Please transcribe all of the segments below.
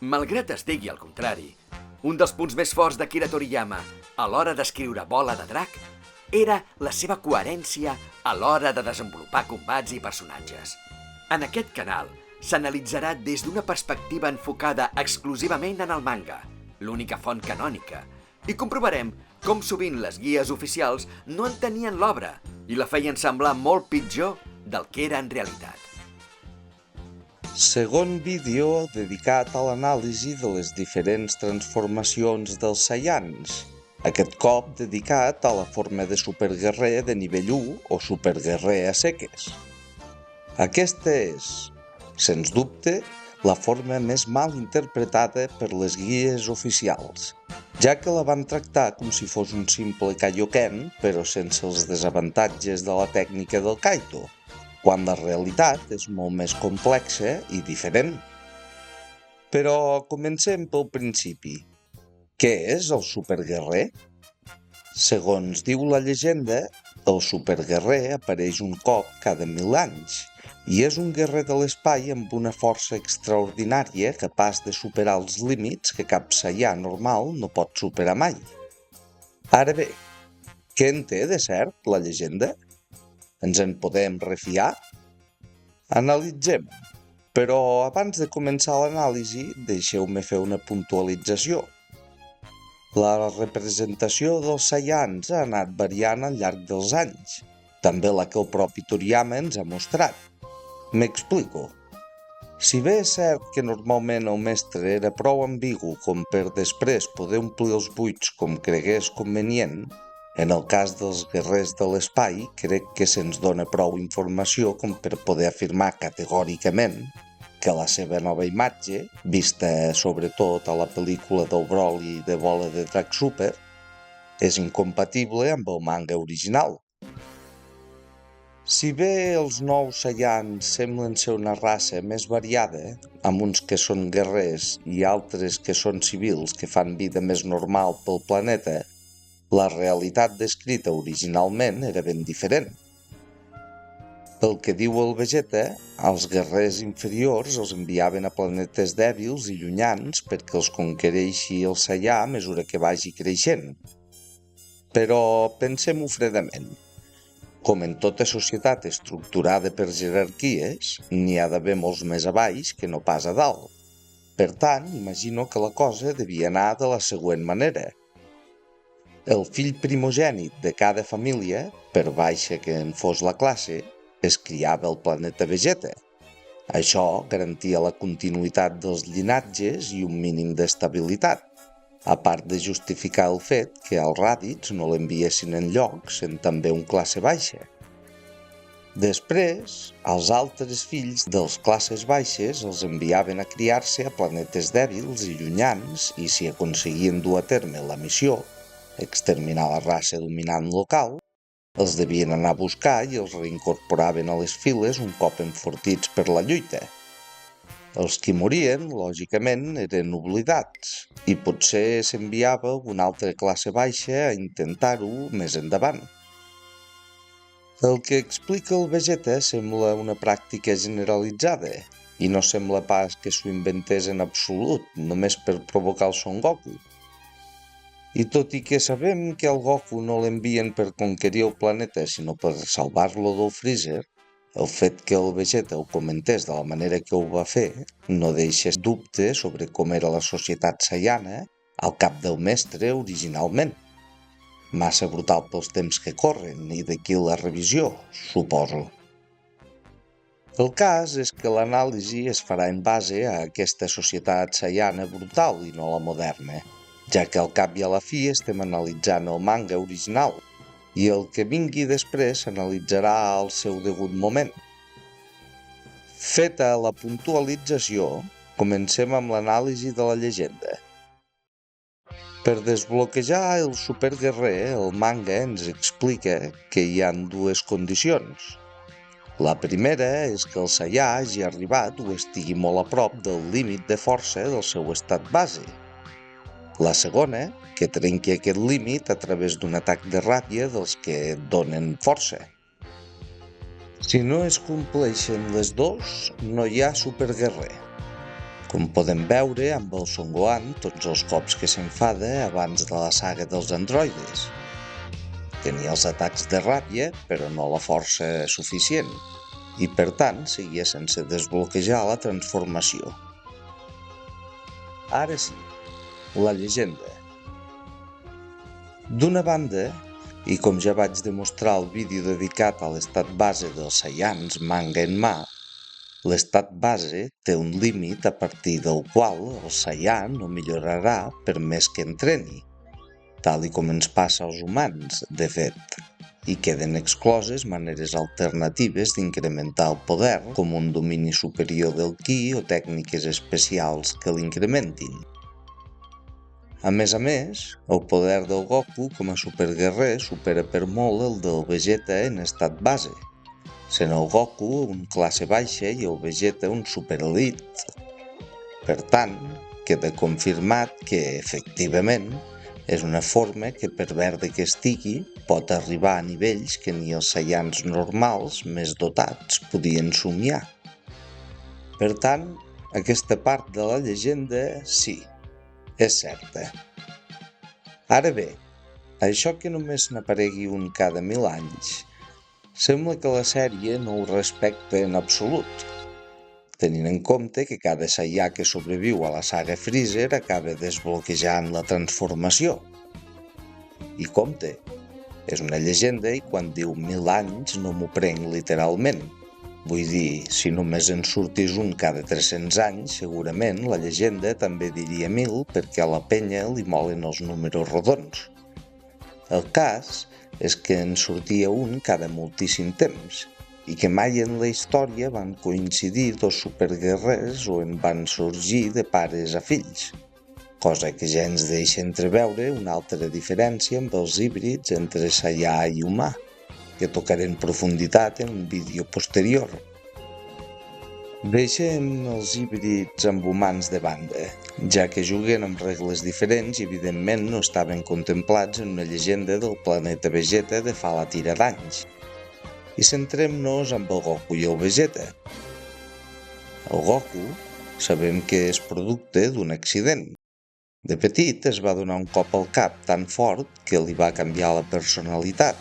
Malgrat estigui al contrari, un dels punts més forts d'Akira Toriyama a l'hora d'escriure Bola de Drac era la seva coherència a l'hora de desenvolupar combats i personatges. En aquest canal s'analitzarà des d'una perspectiva enfocada exclusivament en el manga, l'única font canònica, i comprovarem com sovint les guies oficials no entenien l'obra i la feien semblar molt pitjor del que era en realitat. Segon vídeo dedicat a l'anàlisi de les diferents transformacions dels Saiyans, aquest cop dedicat a la forma de superguerrer de nivell 1 o superguerrer a seques. Aquesta és, sens dubte, la forma més mal interpretada per les guies oficials, ja que la van tractar com si fos un simple Kaioken, però sense els desavantatges de la tècnica del Kaito, quan la realitat és molt més complexa i diferent. Però comencem pel principi. Què és el superguerrer? Segons diu la llegenda, el superguerrer apareix un cop cada 1000 anys i és un guerrer de l'espai amb una força extraordinària capaç de superar els límits que cap saià normal no pot superar mai. Ara bé, què en té de cert la llegenda? Ens en podem refiar? Analitzem, però abans de començar l'anàlisi deixeu-me fer una puntualització. La representació dels Saiyans ha anat variant al llarg dels anys, també la que el propi Toriyama ens ha mostrat. M'explico. Si bé és cert que normalment el mestre era prou ambigu com per després poder omplir els buits com cregués convenient, en el cas dels guerrers de l'espai, crec que se'ns dona prou informació com per poder afirmar categòricament que la seva nova imatge, vista sobretot a la pel·lícula del Broly de Bola de Drac Super, és incompatible amb el manga original. Si bé els nous Saiyans semblen ser una raça més variada, amb uns que són guerrers i altres que són civils que fan vida més normal pel planeta, la realitat descrita originalment era ben diferent. Pel que diu el Vegeta, els guerrers inferiors els enviaven a planetes dèbils i llunyans perquè els conquereixi el Saiyan a mesura que vagi creixent. Però pensem-ho fredament. Com en tota societat estructurada per jerarquies, n'hi ha d'haver molts més a baix que no pas a dalt. Per tant, imagino que la cosa devia anar de la següent manera. El fill primogènit de cada família, per baixa que en fos la classe, es criava al planeta Vegeta. Això garantia la continuïtat dels llinatges i un mínim d'estabilitat, a part de justificar el fet que als Raditz no l'enviessin enlloc sent també un classe baixa. Després, els altres fills dels classes baixes els enviaven a criar-se a planetes dèbils i llunyans i si aconseguien dur a terme la missió, exterminar la raça dominant local, els devien anar a buscar i els reincorporaven a les files un cop enfortits per la lluita. Els que morien, lògicament, eren oblidats i potser s'enviava una altra classe baixa a intentar-ho més endavant. El que explica el Vegeta sembla una pràctica generalitzada i no sembla pas que s'ho inventés en absolut, només per provocar el Son Goku. I tot i que sabem que el Goku no l'envien per conquerir el planeta sinó per salvar-lo del Freezer, el fet que el Vegeta ho comentés de la manera que ho va fer no deixa dubte sobre com era la societat saiana al cap del mestre originalment. Massa brutal pels temps que corren i d'aquí la revisió, suposo. El cas és que l'anàlisi es farà en base a aquesta societat saiana brutal i no la moderna, ja que al cap i a la fi estem analitzant el manga original i el que vingui després s'analitzarà al seu degut moment. Feta la puntualització, comencem amb l'anàlisi de la llegenda. Per desbloquejar el superguerrer, el manga ens explica que hi ha dues condicions. La primera és que el Saiyan hagi arribat o estigui molt a prop del límit de força del seu estat base. La segona, que trenqui aquest límit a través d'un atac de ràbia dels que et donen força. Si no es compleixen les dos, no hi ha superguerrer. Com podem veure, amb el Son Gohan, tots els cops que s'enfada abans de la saga dels androides. Tenia els atacs de ràbia, però no la força suficient, i per tant seguia sense desbloquejar la transformació. Ara sí, la llegenda. D'una banda, i com ja vaig demostrar al vídeo dedicat a l'estat base dels Saiyans manga en mà, l'estat base té un límit a partir del qual el Saiyan no millorarà per més que entreni, tal i com ens passa als humans, de fet, i queden excloses maneres alternatives d'incrementar el poder, com un domini superior del ki o tècniques especials que l'incrementin. A més, el poder del Goku com a superguerrer supera per molt el del Vegeta en estat base, sent el Goku un classe baixa i el Vegeta un superelit. Per tant, queda confirmat que, efectivament, és una forma que per verde que estigui pot arribar a nivells que ni els Saiyans normals més dotats podien somiar. Per tant, aquesta part de la llegenda sí, és certa. Ara bé, això que només n'aparegui un cada 1000 anys, sembla que la sèrie no ho respecta en absolut, tenint en compte que cada Saiyan que sobreviu a la saga Freezer acaba desbloquejant la transformació. I compte, és una llegenda i quan diu 1000 anys no m'ho prenc literalment. Vull dir, si només en sortís un cada 300 anys, segurament la llegenda també diria 1000 perquè a la penya li molen els números rodons. El cas és que en sortia un cada moltíssim temps i que mai en la història van coincidir dos superguerrers o en van sorgir de pares a fills, cosa que ja ens deixa entreveure una altra diferència amb els híbrids entre Saiyan i humà, que tocaré en profunditat en un vídeo posterior. Deixem els híbrids amb humans de banda, ja que juguen amb regles diferents i evidentment no estaven contemplats en una llegenda del planeta Vegeta de fa la tira d'anys. I centrem-nos amb el Goku i el Vegeta. El Goku sabem que és producte d'un accident. De petit es va donar un cop al cap tan fort que li va canviar la personalitat,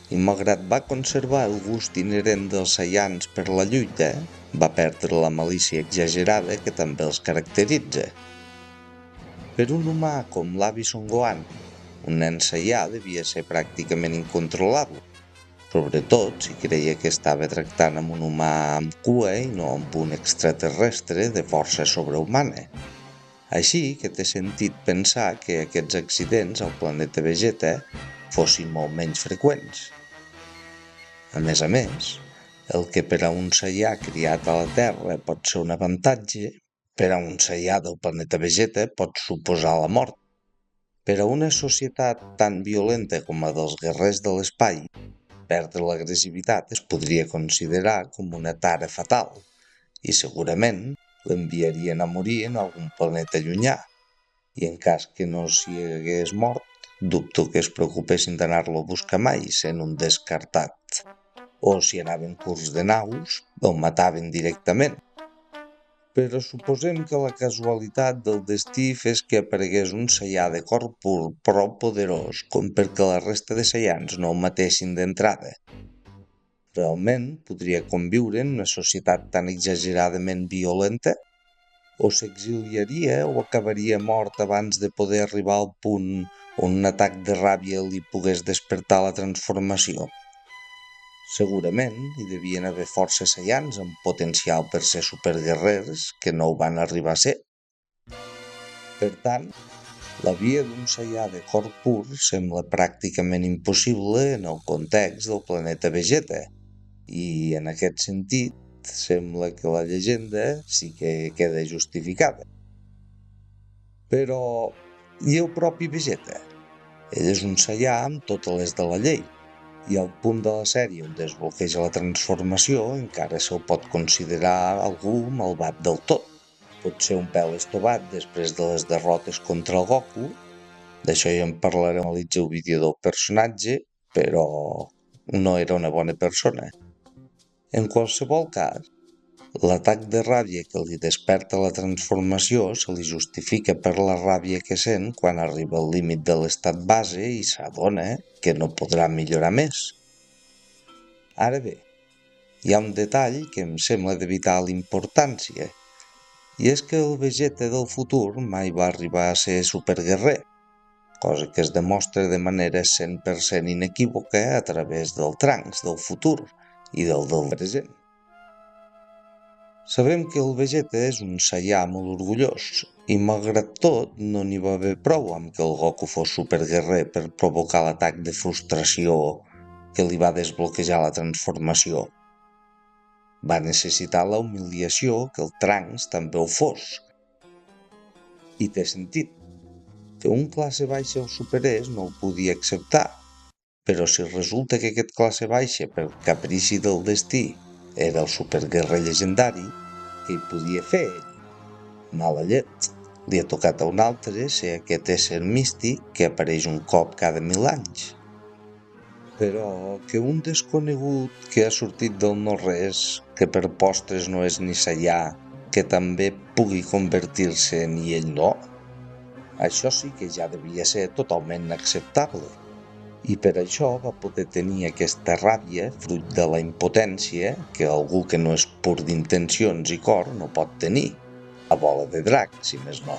i malgrat va conservar el gust inherent dels Saiyans per la lluita, va perdre la malícia exagerada que també els caracteritza. Per un humà com l'avi Son Gohan, un nen Saiyan devia ser pràcticament incontrolable, sobretot si creia que estava tractant amb un humà amb cua i no amb un extraterrestre de força sobrehumana. Així que té sentit pensar que aquests accidents al planeta Vegeta fossin molt menys freqüents. A més, el que per a un Saiyan criat a la Terra pot ser un avantatge, per a un Saiyan del planeta Vegeta pot suposar la mort. Per a una societat tan violenta com la dels guerrers de l'espai, perdre l'agressivitat es podria considerar com una tara fatal i segurament l'enviarien a morir en algun planeta llunyà, i en cas que no s'hi hagués mort, dubto que es preocupessin d'anar-lo a buscar mai sent un descartat. O si anaven curts de naus, el mataven directament. Però suposem que la casualitat del destí fes que aparegués un Saiyan de cor pur prou poderós com perquè la resta de Saiyans no el matessin d'entrada. Realment podria conviure en una societat tan exageradament violenta? O s'exiliaria o acabaria mort abans de poder arribar al punt on un atac de ràbia li pogués despertar la transformació? Segurament hi devien haver força Saiyans amb potencial per ser superguerrers que no ho van arribar a ser. Per tant, la via d'un Saiyan de cor pur sembla pràcticament impossible en el context del planeta Vegeta, i en aquest sentit sembla que la llegenda sí que queda justificada. Però, i el propi Vegeta? Ell és un Saiyan amb totes les de la llei, i al punt de la sèrie on desbloqueja la transformació encara se'l pot considerar algú malvat del tot. Pot ser un pèl estovat després de les derrotes contra el Goku, d'això ja en parlarem quan analitzi el vídeo del personatge, però no era una bona persona. En qualsevol cas, L'atac de ràbia que li desperta la transformació se li justifica per la ràbia que sent quan arriba al límit de l'estat base i s'adona que no podrà millorar més. Ara bé, hi ha un detall que em sembla de vital importància, i és que el Vegeta del futur mai va arribar a ser superguerrer, cosa que es demostra de manera 100% inequívoca a través del Trunks del futur i del present. Sabem que el Vegeta és un Saiyà molt orgullós, i malgrat tot no n'hi va haver prou amb que el Goku fos superguerrer per provocar l'atac de frustració que li va desbloquejar la transformació. Va necessitar la humiliació que el Trunks també ho fos. I té sentit. Que un classe baixa ho superés no ho podia acceptar, però si resulta que aquest classe baixa, per caprici del destí, era el superguerrer llegendari, què hi podia fer ell? Mala llet. Li ha tocat a un altre ser aquest ésser místic que apareix un cop cada 1000 anys. Però que un desconegut que ha sortit del no-res, que per postres no és ni Saiyà, que també pugui convertir-se en i ell no, això sí que ja devia ser totalment acceptable. I per això va poder tenir aquesta ràbia fruit de la impotència que algú que no és pur d'intencions i cor no pot tenir, a bola de drac, si més no.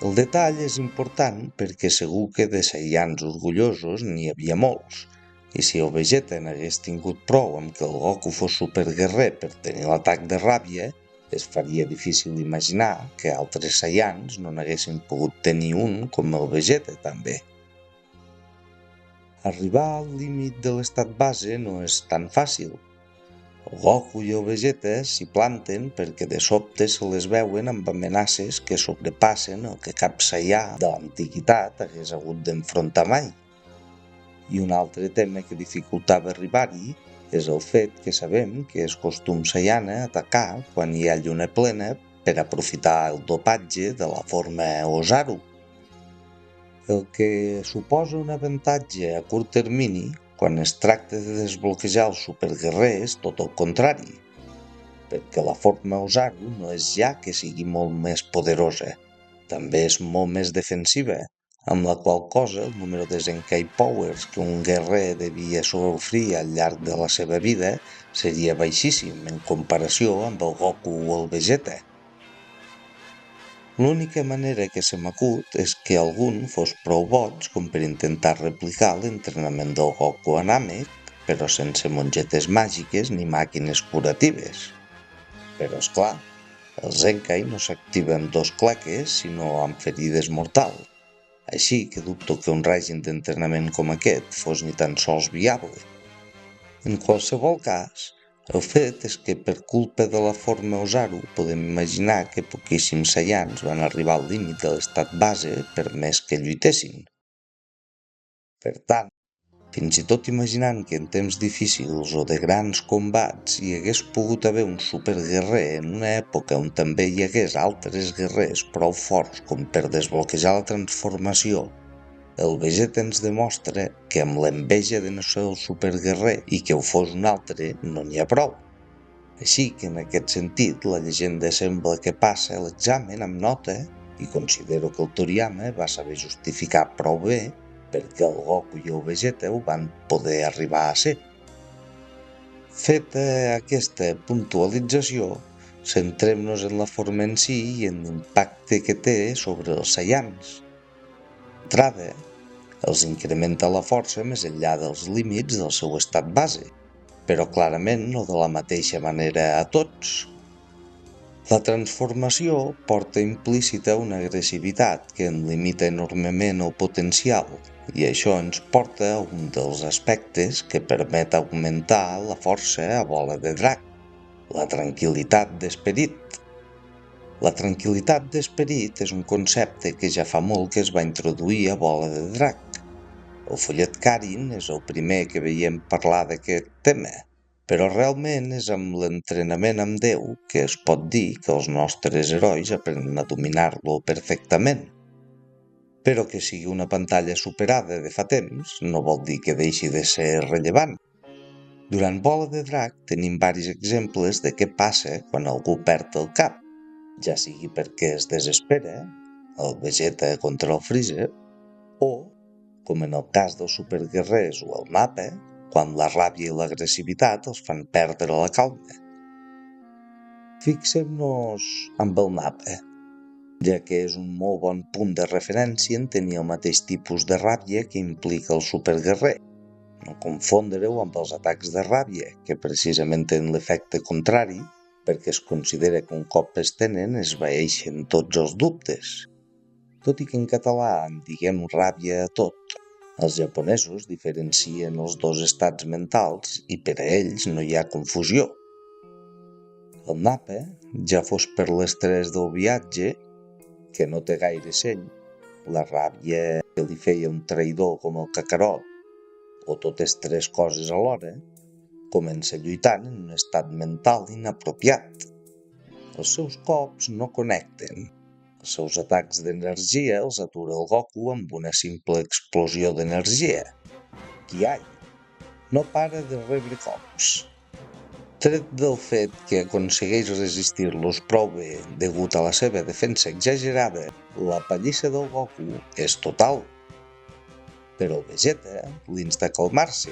El detall és important perquè segur que de Saiyans orgullosos n'hi havia molts, i si el Vegeta n'hagués tingut prou amb que el Goku fos superguerrer per tenir l'atac de ràbia, es faria difícil imaginar que altres Saiyans no n'haguessin pogut tenir un com el Vegeta també. Arribar al límit de l'estat base no és tan fàcil. El Goku i el Vegeta s'hi planten perquè de sobte se les veuen amb amenaces que sobrepassen el que cap Saiyà de l'antiguitat hagués hagut d'enfrontar mai. I un altre tema que dificultava arribar-hi és el fet que sabem que és costum Saiyana atacar quan hi ha lluna plena per aprofitar el dopatge de la forma Ozaru. El que suposa un avantatge a curt termini quan es tracta de desbloquejar el superguerrer és tot el contrari, perquè la forma Ozaru no és ja que sigui molt més poderosa, també és molt més defensiva, amb la qual cosa el número de Zenkai Powers que un guerrer devia sofrir al llarg de la seva vida seria baixíssim en comparació amb el Goku o el Vegeta. L'única manera que se m'acut és que algun fos prou boig com per intentar replicar l'entrenament del Goku a Namek, però sense mongetes màgiques ni màquines curatives. Però, esclar, el Zenkai no s'activa amb 2 claques, sinó amb ferides mortals. Així que dubto que un règim d'entrenament com aquest fos ni tan sols viable. En qualsevol cas, el fet és que per culpa de la forma Ozaru podem imaginar que poquíssims Saiyans van arribar al límit de l'estat base per més que lluitessin. Per tant, fins i tot imaginant que en temps difícils o de grans combats hi hagués pogut haver un superguerrer en una època on també hi hagués altres guerrers prou forts com per desbloquejar la transformació, el Vegeta ens demostra que amb l'enveja de no ser el superguerrer i que ho fos un altre no n'hi ha prou. Així que en aquest sentit la llegenda sembla que passa l'examen amb nota i considero que el Toriyama va saber justificar prou bé perquè el Goku i el Vegeta ho van poder arribar a ser. Feta aquesta puntualització, centrem-nos en la forma en si i en l'impacte que té sobre els Saiyans. D'entrada, els incrementa la força més enllà dels límits del seu estat base, però clarament no de la mateixa manera a tots. La transformació porta implícita una agressivitat que en limita enormement el potencial, i això ens porta a un dels aspectes que permet augmentar la força a bola de drac, la tranquil·litat d'esperit. La tranquil·litat d'esperit és un concepte que ja fa molt que es va introduir a bola de drac. El fullet Karin és el primer que veiem parlar d'aquest tema, però realment és amb l'entrenament amb Déu que es pot dir que els nostres herois aprenen a dominar-lo perfectament. Però que sigui una pantalla superada de fa temps no vol dir que deixi de ser rellevant. Durant Bola de Drac tenim varis exemples de què passa quan algú perd el cap, ja sigui perquè es desespera, el Vegeta contra el Freezer, o, com en el cas dels superguerrers o el Nappa, quan la ràbia i l'agressivitat els fan perdre la calma. Fixem-nos amb el Nappa, ja que és un molt bon punt de referència en tenir el mateix tipus de ràbia que implica el superguerrer. No confondre-ho amb els atacs de ràbia, que precisament tenen l'efecte contrari, perquè es considera que un cop es tenen esvaeixen tots els dubtes. Tot i que en català en diguem ràbia a tot, els japonesos diferencien els dos estats mentals i per a ells no hi ha confusió. El Nappa, ja fos per l'estrès del viatge, que no té gaire seny, la ràbia que li feia un traïdor com el Kakarot, o totes tres coses alhora, comença lluitant en un estat mental inapropiat. Els seus cops no connecten. Els seus atacs d'energia els atura el Goku amb una simple explosió d'energia. Kiai no para de rebre cops. Tret del fet que aconsegueix resistir-los prou bé degut a la seva defensa exagerada, la pallissa del Goku és total. Però el Vegeta l'insta a calmar-se,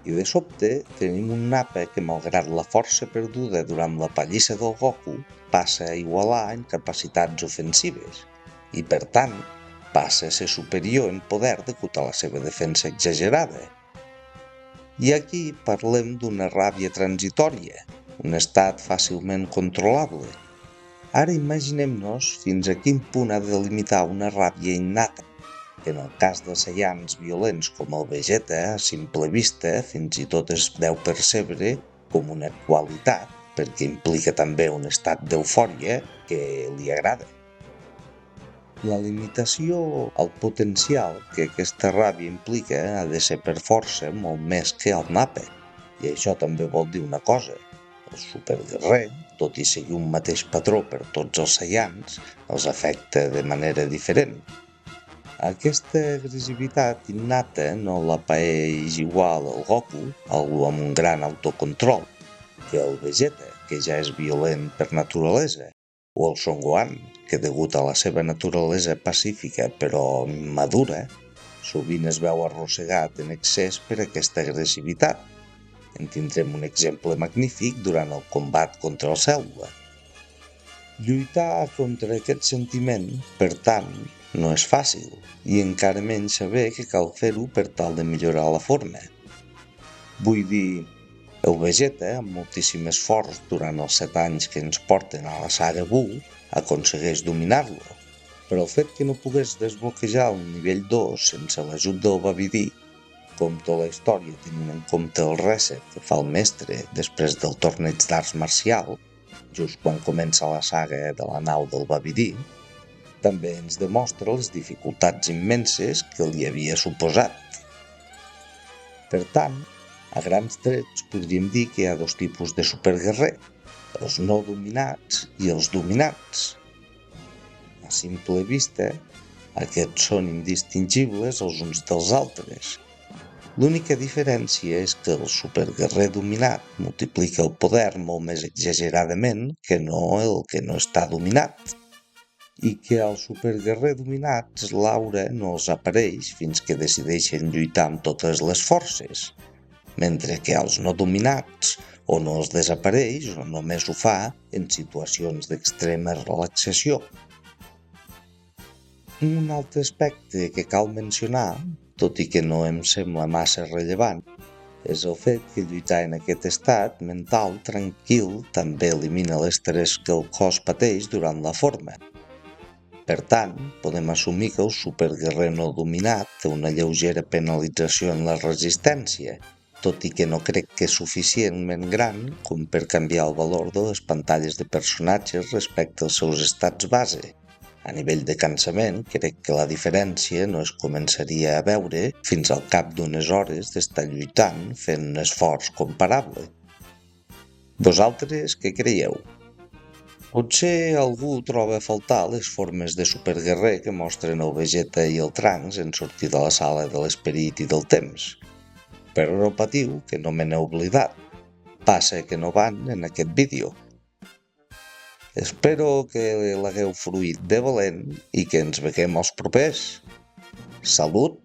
i de sobte tenim un Nappa que, malgrat la força perduda durant la pallissa del Goku, passa a igualar en capacitats ofensives, i per tant passa a ser superior en poder degut a la seva defensa exagerada. I aquí parlem d'una ràbia transitòria, un estat fàcilment controlable. Ara imaginem-nos fins a quin punt ha de limitar una ràbia innata, que en el cas dels Saiyans violents com el Vegeta, a simple vista, fins i tot es deu percebre com una qualitat, perquè implica també un estat d'eufòria que li agrada. La limitació al potencial que aquesta ràbia implica ha de ser per força molt més que el Nappa, i això també vol dir una cosa. El superguerrer, tot i seguir un mateix patró per tots els Saiyans, els afecta de manera diferent. Aquesta agressivitat innata no la paeix igual el Goku, algú amb un gran autocontrol, que el Vegeta, que ja és violent per naturalesa, o el Son Gohan, que degut a la seva naturalesa pacífica però madura, sovint es veu arrossegat en excés per aquesta agressivitat. En tindrem un exemple magnífic durant el combat contra el Cèl·lula. Lluitar contra aquest sentiment, per tant, no és fàcil, i encara menys saber que cal fer-ho per tal de millorar la forma. Vull dir, el Vegeta, amb moltíssim esforç durant els 7 anys que ens porten a la saga Buu, aconsegueix dominar-lo, però el fet que no pogués desbloquejar el nivell 2 sense l'ajut del Babidi, com tota la història tenint en compte el reset que fa el mestre després del torneig d'arts marcial, just quan comença la saga de la nau del Babidi, també ens demostra les dificultats immenses que li havia suposat. Per tant, a grans trets podríem dir que hi ha dos tipus de superguerrer, els no dominats i els dominats. A simple vista, aquests són indistingibles els uns dels altres. L'única diferència és que el superguerrer dominat multiplica el poder molt més exageradament que no el que no està dominat, i que als superguerrer dominats l'aura no els apareix fins que decideixen lluitar amb totes les forces, mentre que als no dominats o no els desapareix o només ho fa en situacions d'extrema relaxació. Un altre aspecte que cal mencionar, tot i que no em sembla massa rellevant, és el fet que lluitar en aquest estat mental tranquil també elimina l'estrès que el cos pateix durant la forma. Per tant, podem assumir que el superguerrer no dominat té una lleugera penalització en la resistència, tot i que no crec que és suficientment gran com per canviar el valor de les pantalles de personatges respecte als seus estats base. A nivell de cansament, crec que la diferència no es començaria a veure fins al cap d'unes hores d'estar lluitant fent un esforç comparable. Vosaltres què creieu? Potser algú troba a faltar les formes de superguerrer que mostren el Vegeta i el Trunks en sortir de la sala de l'esperit i del temps. superheropatiu que no me n'he oblidat. Passa que no van en aquest vídeo. Espero que l'hagueu fruït de valent i que ens veiem als propers. Salut!